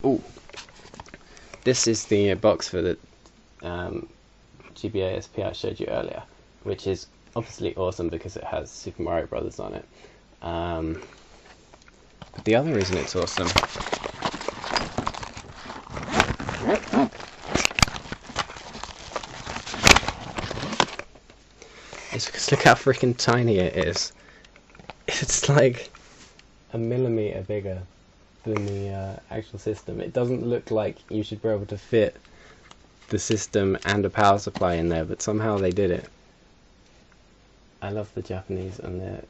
Ooh, this is the box for the GBA SP I showed you earlier, which is obviously awesome because it has Super Mario Brothers on it. But the other reason it's awesome is because look how freaking tiny it is. It's like a millimeter bigger than the actual system. It doesn't look like you should be able to fit the system and a power supply in there, but somehow they did it. I love the Japanese and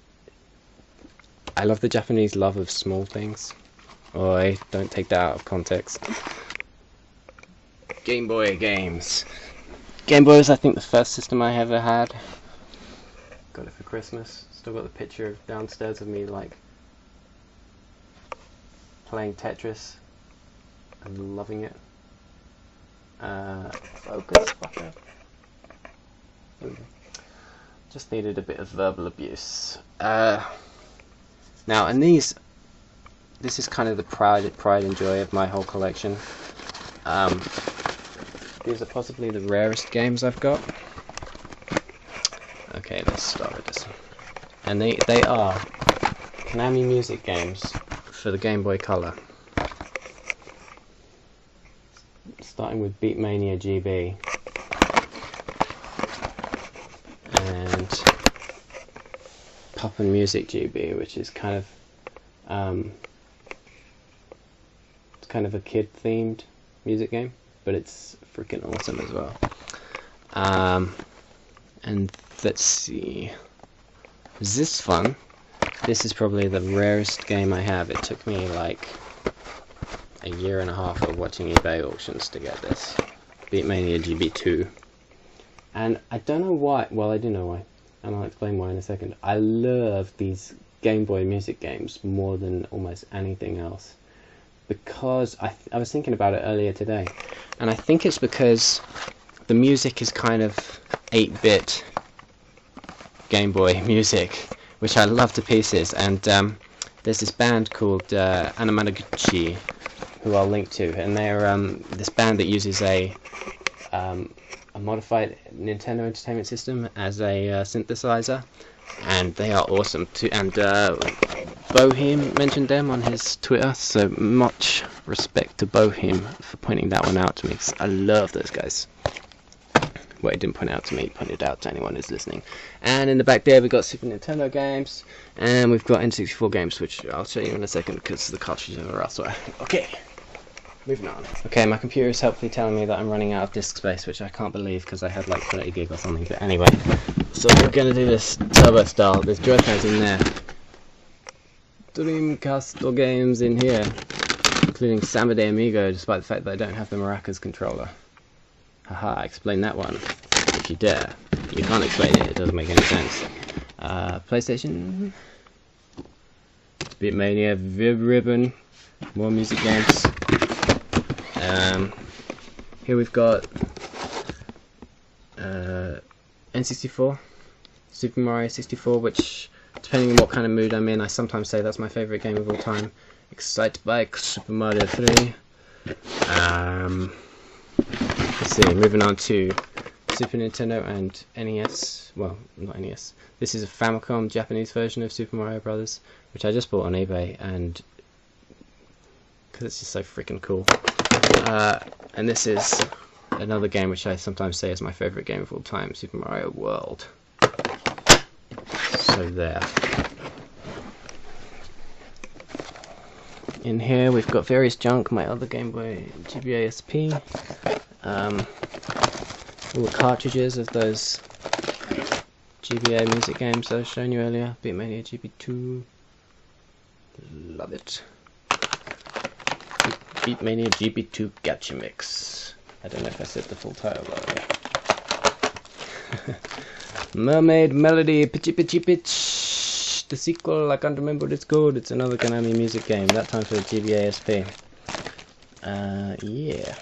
I love the Japanese love of small things. Oi, don't take that out of context. Game Boy games. Game Boy was, I think, the first system I ever had. Got it for Christmas. Still got the picture downstairs of me like playing Tetris and loving it. Focus, fucker. Just needed a bit of verbal abuse. Now, and this is kind of the pride and joy of my whole collection. These are possibly the rarest games I've got. Okay, let's start with this one. And they are Konami music games for the Game Boy Color. Starting with Beatmania GB. And Pop and Music GB, which is kind of it's kind of a kid-themed music game, but it's freaking awesome as well. And let's see, this one, this is probably the rarest game I have. It took me like a year and a half of watching eBay auctions to get this. Beatmania GB2. And I don't know why, well I do know why, and I'll explain why in a second. I love these Game Boy music games more than almost anything else. Because I was thinking about it earlier today, and I think it's because the music is kind of 8-bit Game Boy music, which I love to pieces. And there's this band called Anamanaguchi, who I'll link to, and they're this band that uses a modified Nintendo Entertainment System as a synthesizer, and they are awesome too. And Bohem mentioned them on his Twitter, so much respect to Bohem for pointing that one out to me, because I love those guys. Well, he didn't point it out to me, he pointed it out to anyone who's listening. And in the back there we've got Super Nintendo games, and we've got N64 games, which I'll show you in a second because the cartridges are elsewhere. Okay, moving on. Okay, my computer is helpfully telling me that I'm running out of disk space, which I can't believe because I had like 30 gig or something, but anyway. So we're going to do this turbo style. There's Joy-Cons in there. Dreamcast games in here, including Samba de Amigo, despite the fact that I don't have the Maracas controller. Haha, explain that one, if you dare. You can't explain it, it doesn't make any sense. PlayStation, Beatmania, Vib Ribbon, more music games. Here we've got N64, Super Mario 64, which, depending on what kind of mood I'm in, I sometimes say that's my favourite game of all time. Excite Bike, Super Mario 3. Let's see, moving on to Super Nintendo and NES. Well, not NES. This is a Famicom Japanese version of Super Mario Brothers, which I just bought on eBay, and because it's just so freaking cool. And this is another game which I sometimes say is my favourite game of all time, Super Mario World. So there. In here we've got various junk, my other Game Boy GBA SP, all the cartridges of those GBA music games I was showing you earlier, Beatmania GB2, love it. Beatmania GB2 Gacha Mix. I don't know if I said the full title earlier. Mermaid Melody, Pitchy Pitchy Pitch. The sequel, I can't remember what it's called. It's another Konami music game, that time for the GBA SP. Yeah.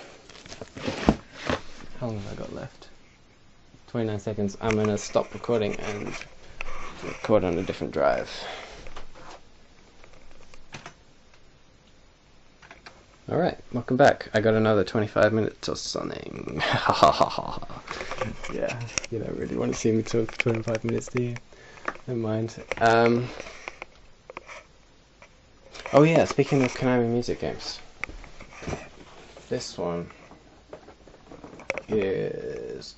How long have I got left? 29 seconds. I'm gonna stop recording and record on a different drive. Alright, welcome back. I got another 25 minutes or something. Yeah, you don't really want to see me talk for 25 minutes, do you? Never mind. Oh yeah, speaking of Konami music games. This one is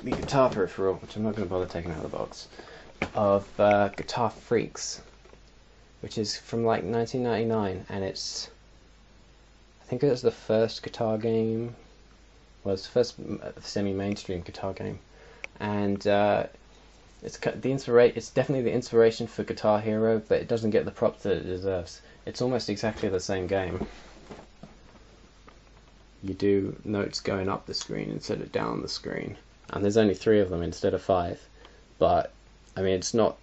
the guitar peripheral, which I'm not going to bother taking out of the box, of Guitar Freaks, which is from like 1999, and it's, I think it was the first guitar game, well, it's the first semi-mainstream guitar game, and it's definitely the inspiration for Guitar Hero, but it doesn't get the props that it deserves. It's almost exactly the same game. You do notes going up the screen instead of down the screen, and there's only 3 of them instead of 5. But I mean, it's not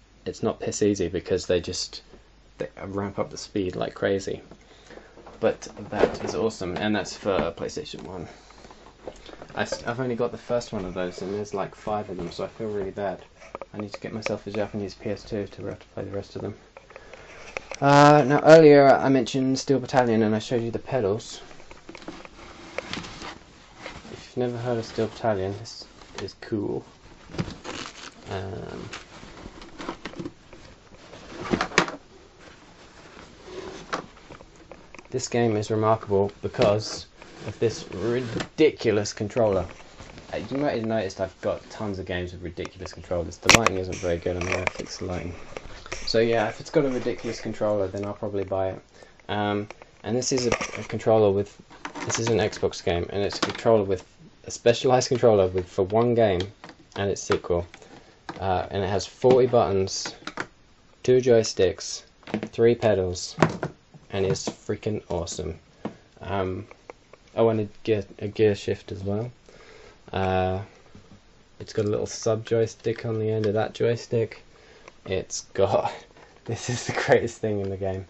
piss easy because they ramp up the speed like crazy. But that is awesome, and that's for PlayStation 1. I've only got the first one of those, and there's like 5 of them, so I feel really bad. I need to get myself a Japanese PS2 to be able to play the rest of them. Now earlier I mentioned Steel Battalion, and I showed you the pedals. If you've never heard of Steel Battalion, this is cool. This game is remarkable because of this ridiculous controller. You might have noticed I've got tons of games with ridiculous controllers. The lighting isn't very good, I'm going to fix the lighting. So yeah, if it's got a ridiculous controller, then I'll probably buy it. And this is a controller with, this is an Xbox game, and it's a controller with a specialized controller for one game and its sequel. And it has 40 buttons, 2 joysticks, 3 pedals, and it's freaking awesome. Oh, and a gear shift as well. It's got a little sub joystick on the end of that joystick. It's got, this is the greatest thing in the game.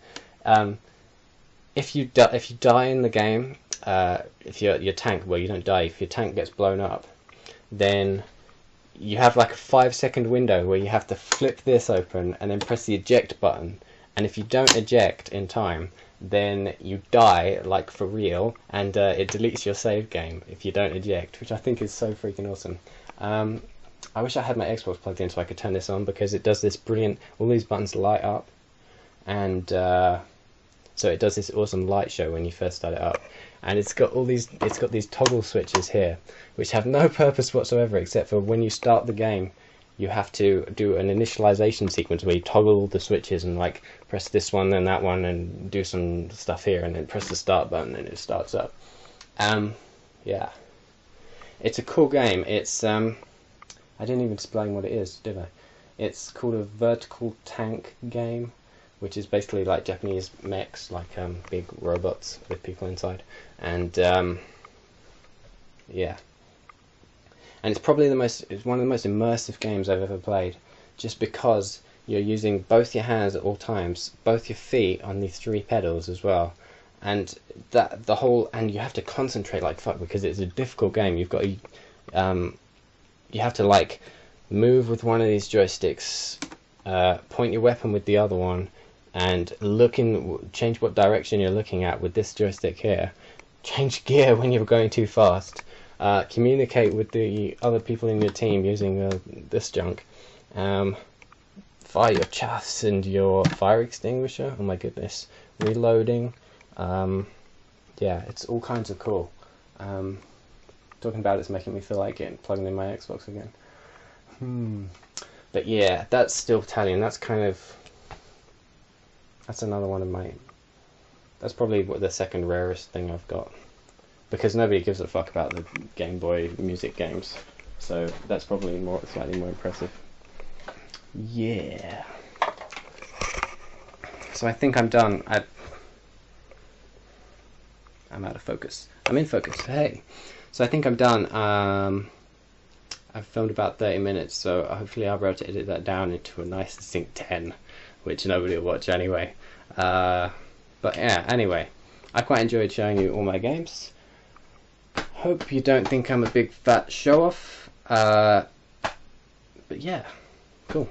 If you die in the game, if your tank, well, you don't die, if your tank gets blown up, then you have like a 5-second window where you have to flip this open and then press the eject button, and if you don't eject in time, then you die, like for real, and it deletes your save game if you don't eject, which I think is so freaking awesome. I wish I had my Xbox plugged in so I could turn this on, because it does this brilliant, all these buttons light up, and so it does this awesome light show when you first start it up. And it's got these toggle switches here, which have no purpose whatsoever, except for when you start the game, you have to do an initialization sequence where you toggle all the switches and like press this one and that one and do some stuff here, and then press the start button and it starts up. Yeah, it's a cool game. It's I didn't even explain what it is, did I? It's called a vertical tank game, which is basically like Japanese mechs, like big robots with people inside, and yeah. And it's probably it's one of the most immersive games I've ever played, just because you're using both your hands at all times, both your feet on these 3 pedals as well, and and you have to concentrate like fuck, because it's a difficult game. You've got to, you have to like move with one of these joysticks, point your weapon with the other one, and change what direction you're looking at with this joystick here, change gear when you're going too fast, communicate with the other people in your team using this junk, fire your chaffs and your fire extinguisher, oh my goodness, reloading, yeah, it's all kinds of cool. Talking about it's making me feel like plugging in my Xbox again. But yeah, that's Steel Battalion. That's another one of my, that's probably the second rarest thing I've got, because nobody gives a fuck about the Game Boy music games, so that's probably slightly more impressive. Yeah. So I think I'm done. I'm out of focus. I'm in focus. Hey. So I think I'm done. I've filmed about 30 minutes, so hopefully I'll be able to edit that down into a nice succinct 10, which nobody will watch anyway. But yeah, anyway, I quite enjoyed showing you all my games. Hope you don't think I'm a big fat show-off. But yeah, cool.